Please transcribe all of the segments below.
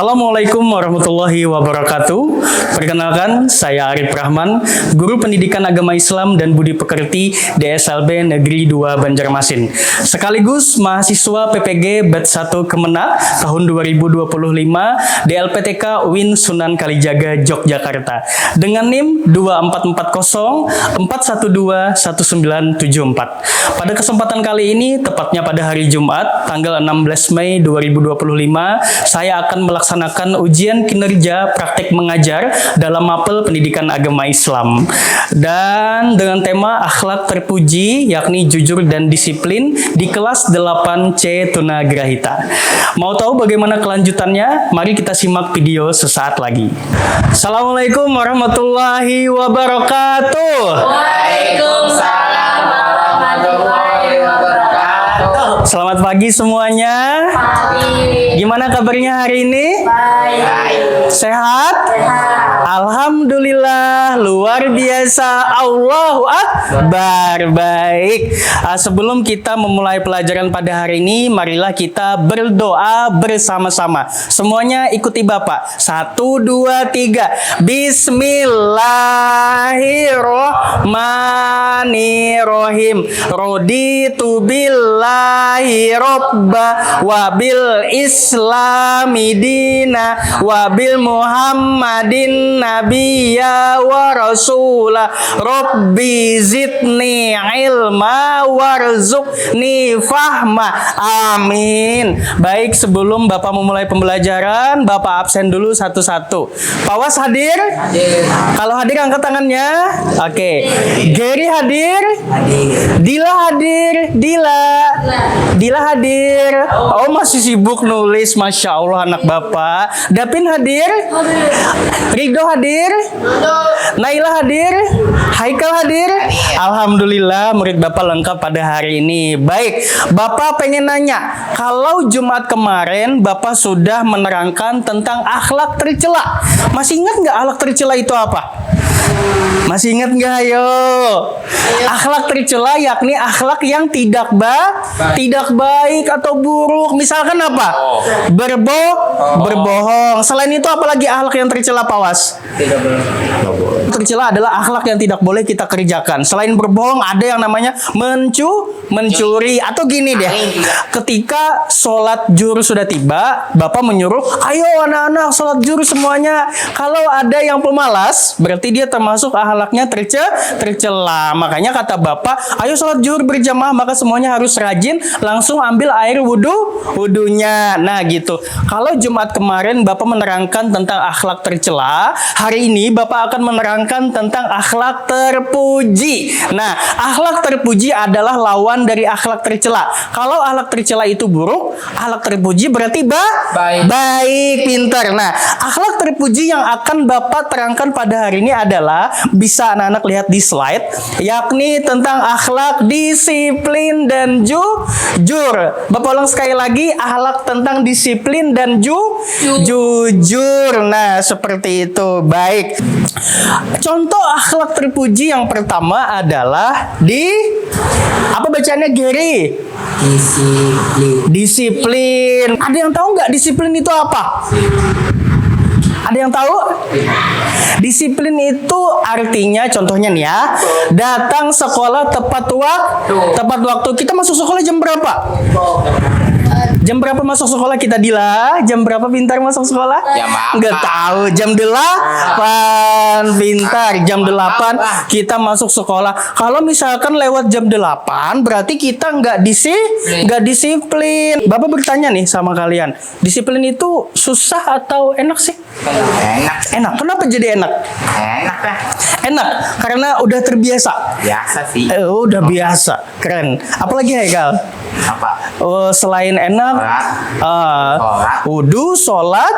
Assalamualaikum warahmatullahi wabarakatuh. Perkenalkan, saya Arif Rahman, Guru Pendidikan Agama Islam dan Budi Pekerti DSLB Negeri 2 Banjarmasin. Sekaligus mahasiswa PPG Batch 1 Kemenak tahun 2025 DLPTK UIN Sunan Kalijaga Yogyakarta dengan NIM 244041121974. Pada kesempatan kali ini, tepatnya pada hari Jumat, tanggal 16 Mei 2025, saya akan melaksanakan ujian kinerja praktik mengajar dalam mapel pendidikan agama Islam. Dan dengan tema akhlak terpuji, yakni jujur dan disiplin di kelas 8C Tunagrahita. Mau tahu bagaimana kelanjutannya? Mari kita simak video sesaat lagi. Assalamualaikum warahmatullahi wabarakatuh. Waalaikumsalam warahmatullahi wabarakatuh. Selamat pagi semuanya. Gimana kabarnya hari ini? Baik. Sehat? Alhamdulillah, luar biasa. Allahu Akbar. Baik. Sebelum kita memulai pelajaran pada hari ini, marilah kita berdoa bersama-sama. Semuanya ikuti Bapak. 1, 2, 3. Bismillahirrohmanirrohim. Raditu billahi robba wabil islami dina wabil muhammadin nabiyya wa rasulah. Rabbi zidni ilma warzuqni fahma. Amin. Baik, sebelum Bapak memulai pembelajaran, Bapak absen dulu satu-satu. Pak Was hadir? Hadir. Kalau hadir angkat tangannya. Oke. Gary hadir? Dila hadir? Dila hadir? Oh, masih sibuk nulis. Masya Allah anak Bapak. Dapin hadir? Ridho hadir? Naila hadir? Haikal hadir? Alhamdulillah murid Bapak lengkap pada hari ini. Baik, Bapak pengen nanya, kalau Jumat kemarin Bapak sudah menerangkan tentang akhlak tercela. Masih ingat nggak akhlak tercela itu apa? Masih ingat nggak? Ayo. Akhlak tercela yakni akhlak yang tidak baik atau buruk. Misalkan apa? Berbohong. Selain itu apalagi akhlak yang tercela, Pak Was? Tercela adalah akhlak yang tidak boleh kita kerjakan. Selain berbohong, ada yang namanya mencuri. Atau gini deh, ketika sholat zuhur sudah tiba, Bapak menyuruh, ayo anak-anak sholat zuhur semuanya. Kalau ada yang pemalas, berarti dia termasuk akhlaknya tercela. Makanya kata Bapak, ayo sholat zuhur berjamaah, maka semuanya harus rajin, langsung ambil air wudunya. Nah gitu. Kalau Jumat kemarin Bapak menerangkan tentang akhlak tercela, hari ini Bapak akan menerangkan tentang akhlak terpuji. Nah, akhlak terpuji adalah lawan dari akhlak tercela. Kalau akhlak tercela itu buruk, akhlak terpuji berarti baik, pintar. Nah, akhlak terpuji yang akan Bapak terangkan pada hari ini adalah, bisa anak-anak lihat di slide, yakni tentang akhlak disiplin dan jujur. Bapak ulang sekali lagi, akhlak tentang disiplin dan jujur. Nah, seperti itu. Baik. Contoh akhlak terpuji yang pertama adalah apa bacaannya, Gary? Disiplin. Ada yang tahu nggak disiplin itu apa? Ada yang tahu? Disiplin itu artinya, contohnya nih ya, datang sekolah tepat waktu. Kita masuk sekolah jam berapa? Jam berapa masuk sekolah kita, Dila? Jam berapa pintar masuk sekolah? Nggak tahu. Jam 8 pintar. Jam 8 kita masuk sekolah. Kalau misalkan lewat jam 8, berarti kita nggak disiplin. Bapak bertanya nih sama kalian, disiplin itu susah atau enak sih? Enak. Kenapa jadi enak? Enak karena udah terbiasa. Biasa sih. Udah biasa. Keren. Apalagi Haikal? Selain enak, wudu, sholat,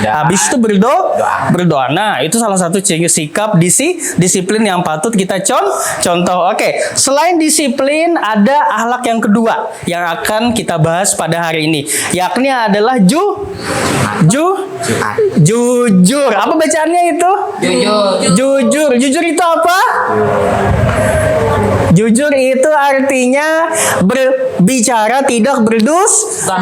habis itu berdoa. Nah, itu salah satu sikap disiplin yang patut kita contoh. Oke, selain disiplin ada akhlak yang kedua yang akan kita bahas pada hari ini, yakni adalah jujur. Apa bacaannya itu? Jujur itu apa? Jujur itu artinya bicara tidak berdusta,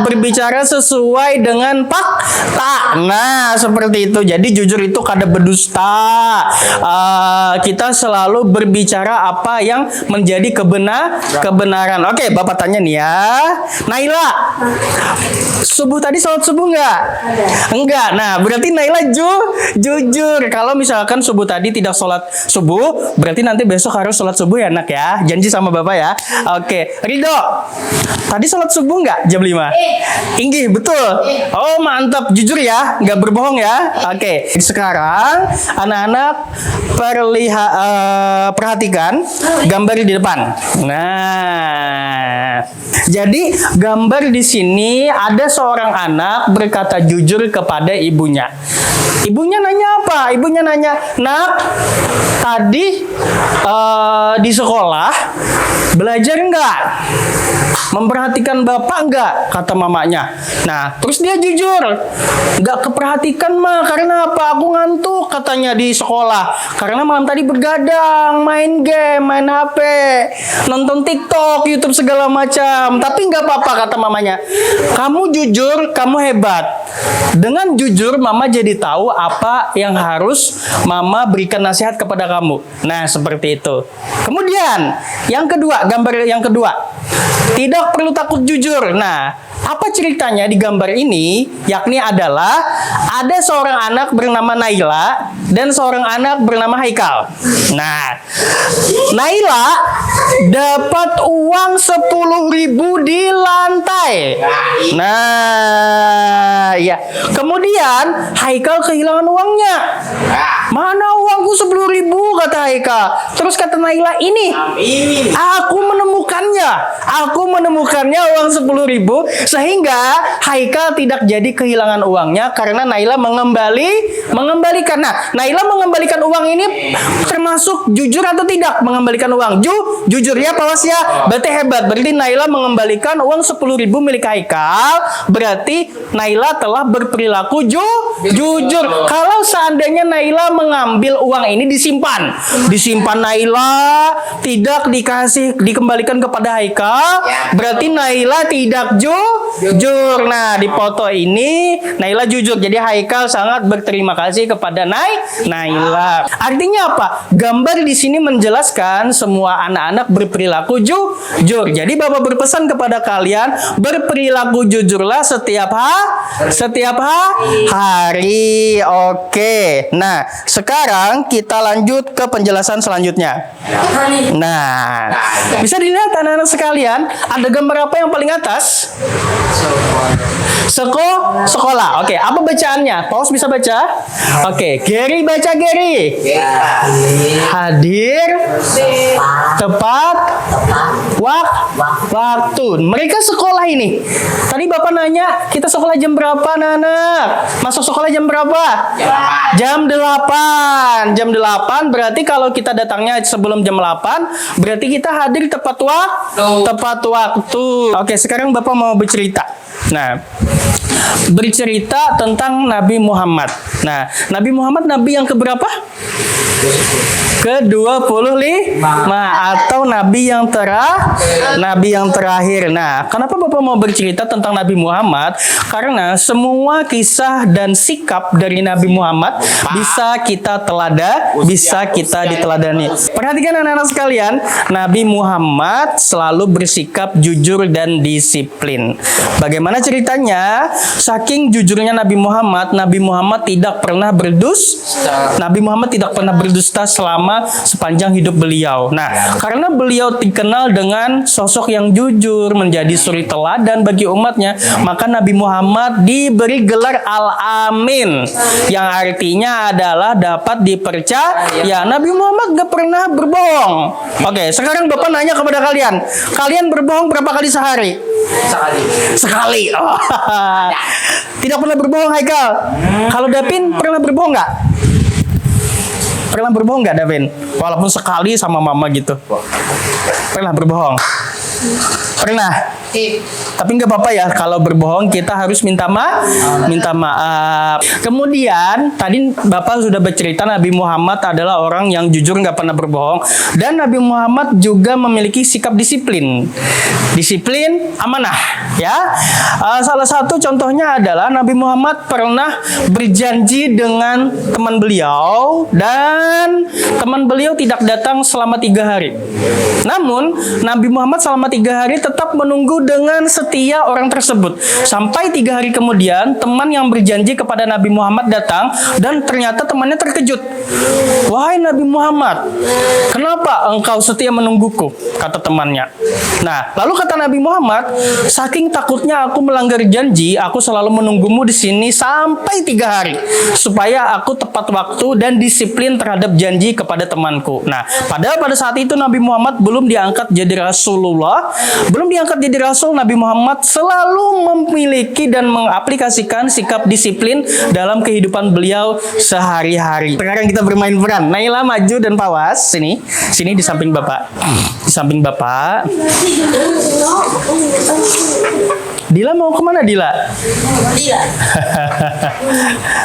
berbicara sesuai dengan fakta. Nah, seperti itu. Jadi jujur itu kada berdusta. Kita selalu berbicara apa yang menjadi kebenaran. Oke, Bapak tanya nih ya. Naila, subuh tadi sholat subuh nggak? Enggak. Nah, berarti Naila jujur. Kalau misalkan subuh tadi tidak sholat subuh, berarti nanti besok harus sholat subuh ya, Nak ya. Janji sama Bapak ya. Oke, Ridho, tadi sholat subuh nggak jam 5? Inggih, betul. Oh, mantap. Jujur ya, nggak berbohong ya. Oke, sekarang anak-anak perhatikan gambar di depan. Nah, jadi gambar di sini ada seorang anak berkata jujur kepada ibunya. Ibunya nanya apa? Ibunya nanya, "Nak, tadi di sekolah belajar enggak? Memperhatikan bapak enggak?" Kata mamanya. Nah, terus dia jujur, "Enggak keperhatikan mah, karena apa? Aku ngantuk," katanya di sekolah. Karena malam tadi bergadang, main game, main HP, nonton TikTok, YouTube segala macam. Tapi enggak apa-apa, kata mamanya. "Kamu jujur, kamu hebat." Dengan jujur, mama jadi tahu apa yang harus mama berikan nasihat kepada kamu. Nah, seperti itu. Kemudian, yang kedua, gambar yang kedua. Tidak perlu takut jujur. Nah, apa ceritanya di gambar ini? Yakni adalah ada seorang anak bernama Naila dan seorang anak bernama Haikal. Nah, Naila dapat uang 10.000 di lantai. Nah, ya. Kemudian Haikal kehilangan uangnya. "Mana uangku 10.000?" kata Haikal. Terus kata Naila, "Ini, aku menemukannya. Aku menemukannya uang 10.000 sehingga Haikal tidak jadi kehilangan uangnya karena Naila mengembalikan." Nah, Naila mengembalikan uang ini termasuk jujur atau tidak mengembalikan uang? Jujur ya, Pak Was ya. Berarti hebat. Berarti Naila mengembalikan uang 10.000 milik Haikal. Berarti Naila telah berperilaku jujur. Kalau seandainya Naila mengambil uang ini disimpan Naila tidak dikembalikan kepada Haikal, berarti Naila tidak jujur. Nah, di foto ini Naila jujur. Jadi Haikal sangat berterima kasih kepada Naila. Artinya apa? Gambar di sini menjelaskan semua anak-anak berperilaku jujur. Jadi Bapak berpesan kepada kalian, berperilaku jujurlah setiap hari. Oke. Nah, sekarang kita lanjut ke penjelasan selanjutnya. Nah, bisa dilihat anak-anak sekalian, ada gambar apa yang paling atas? Sekolah. Oke, apa bacaannya? Paus bisa baca? Oke, Gary baca Gary. Hadir, tepat, waktu. Mereka sekolah ini. Tadi Bapak nanya, kita sekolah jam berapa, anak-anak? Masuk sekolah jam berapa? Jam 8. Jam 8 berarti kalau kita datangnya sebelum jam 8, berarti kita hadir tepat waktu. Oke, sekarang Bapak mau bercerita. Nah, bercerita tentang Nabi Muhammad. Nah, Nabi Muhammad nabi yang keberapa? Ke-25 atau nabi yang terakhir. Nah, kenapa Bapak mau bercerita tentang Nabi Muhammad? Karena semua kisah dan sikap dari Nabi Muhammad bisa kita diteladani. Perhatikan anak-anak sekalian, Nabi Muhammad selalu bersikap jujur dan disiplin. Bagaimana ceritanya? Saking jujurnya Nabi Muhammad tidak pernah berdusta selama sepanjang hidup beliau. Nah, karena beliau dikenal dengan sosok yang jujur, menjadi suri teladan bagi umatnya, maka Nabi Muhammad diberi gelar Al-Amin, yang artinya adalah dapat dipercaya. Nabi Muhammad gak pernah berbohong. Oke, sekarang Bapak nanya kepada kalian berbohong berapa kali sehari? Sekali. Oh. Tidak pernah berbohong, Haikal. Kalau Davin pernah berbohong nggak? Pernah berbohong nggak, Davin? Walaupun sekali sama mama gitu. Pernah berbohong? Pernah. Tapi nggak apa-apa ya, kalau berbohong kita harus minta maaf. Kemudian tadi Bapak sudah bercerita Nabi Muhammad adalah orang yang jujur, nggak pernah berbohong, dan Nabi Muhammad juga memiliki sikap disiplin amanah ya. Salah satu contohnya adalah Nabi Muhammad pernah berjanji dengan teman beliau, dan teman beliau tidak datang selama 3 hari. Namun Nabi Muhammad selama 3 hari tetap menunggu dengan setia orang tersebut. Sampai 3 hari kemudian teman yang berjanji kepada Nabi Muhammad datang, dan ternyata temannya terkejut. "Wahai Nabi Muhammad, kenapa engkau setia menungguku?" kata temannya. Nah, lalu kata Nabi Muhammad, "Saking takutnya aku melanggar janji, aku selalu menunggumu di sini sampai 3 hari supaya aku tepat waktu dan disiplin terhadap janji kepada temanku." Nah, padahal pada saat itu Nabi Muhammad belum diangkat jadi Rasulullah, belum diangkat jadi Rasul. Nabi Muhammad selalu memiliki dan mengaplikasikan sikap disiplin dalam kehidupan beliau sehari-hari. Sekarang kita bermain peran. Naila maju dan Pawas sini di samping Bapak. Di samping Bapak. Dila mau kemana Dila?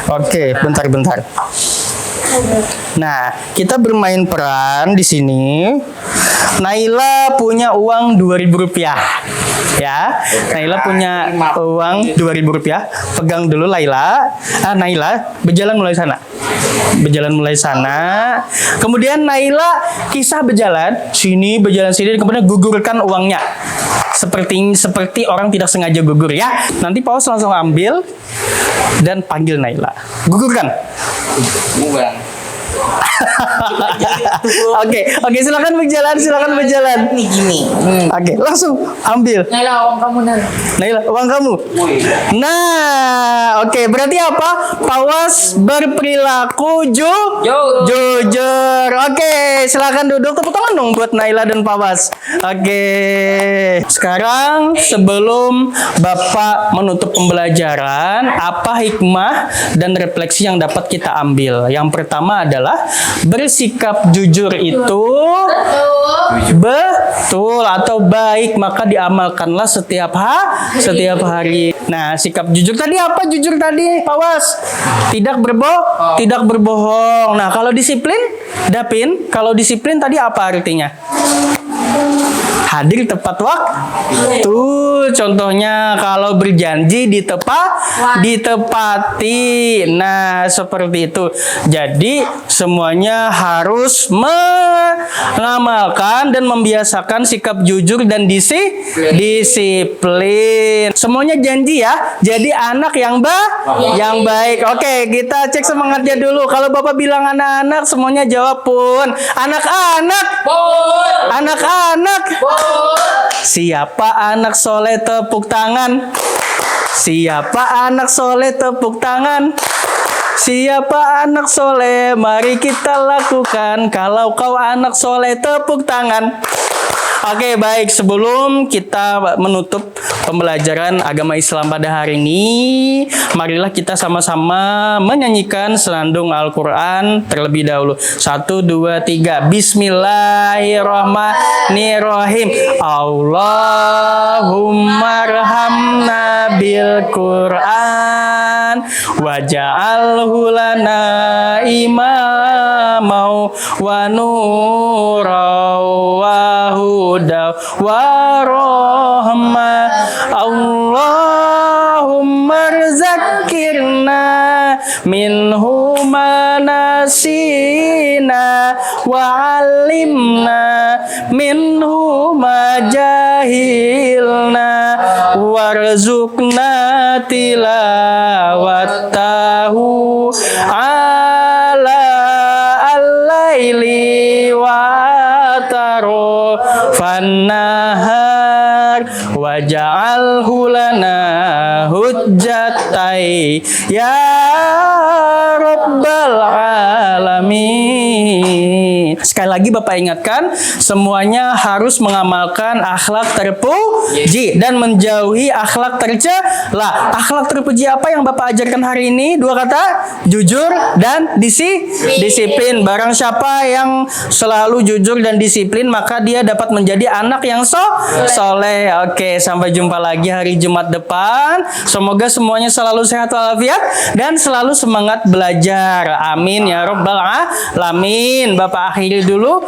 Oke, bentar. Nah, kita bermain peran di sini. Naila punya uang Rp2.000 ya. Naila punya uang Rp2.000. Pegang dulu Laila. Naila berjalan mulai sana. Kemudian Naila kisah berjalan sini, kemudian gugurkan uangnya. Seperti orang tidak sengaja gugur ya. Nanti Paus langsung ambil dan panggil Naila. Gugurkan. Oke, silakan berjalan. Ini gini. Oke, langsung ambil. Naila, uang kamu, Naila, uang kamu. Nah, oke, berarti apa? Pawas berperilaku jujur. Oke, silakan duduk. Tepuk tangan dong buat Naila dan Pawas. Oke. Sekarang sebelum Bapak menutup pembelajaran, apa hikmah dan refleksi yang dapat kita ambil? Yang pertama adalah bersikap jujur itu betul atau baik, maka diamalkanlah setiap hari. Nah, sikap jujur tadi apa? Jujur tadi, Pawas. Tidak berbohong. Nah, kalau disiplin, Dapin, kalau disiplin tadi apa artinya? Hadir tepat waktu. Contohnya kalau berjanji ditepati. Nah, seperti itu. Jadi semuanya harus mengamalkan dan membiasakan sikap jujur dan disiplin. Semuanya janji ya. Jadi anak yang baik. Oke, kita cek semangatnya dulu. Kalau Bapak bilang anak-anak, semuanya jawab pun. Anak-anak. Siapa anak soleh tepuk tangan? Siapa anak soleh tepuk tangan? Siapa anak soleh? Mari kita lakukan. Kalau kau anak soleh tepuk tangan. Oke, baik. Sebelum kita menutup pembelajaran agama Islam pada hari ini, marilah kita sama-sama menyanyikan senandung Al-Quran terlebih dahulu. 1, 2, 3. Bismillahirrahmanirrahim. Allahumma arhamna bil Quran waj'alhu lana imamau wa nurau wa huda wa rahmah. Allahumma rzakirna minhu manasina wa alimna minhu majahilna warzuqna tilawatahu ala al-laili wa tarafannahar waj'alhu lana hujjatai ya rabbal alamin. ini. Sekali lagi Bapak ingatkan, semuanya harus mengamalkan akhlak terpuji dan menjauhi akhlak tercela. Akhlak terpuji apa yang Bapak ajarkan hari ini? Dua kata, jujur dan disiplin. Barang siapa yang selalu jujur dan disiplin, maka dia dapat menjadi anak yang soleh. Oke, sampai jumpa lagi hari Jumat depan. Semoga semuanya selalu sehat walafiat dan selalu semangat belajar. Amin ya rabbal alamin. Bapak akhiri dulu.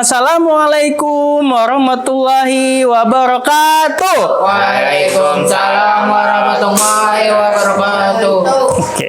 Assalamualaikum warahmatullahi wabarakatuh. Waalaikumsalam warahmatullahi wabarakatuh. Oke.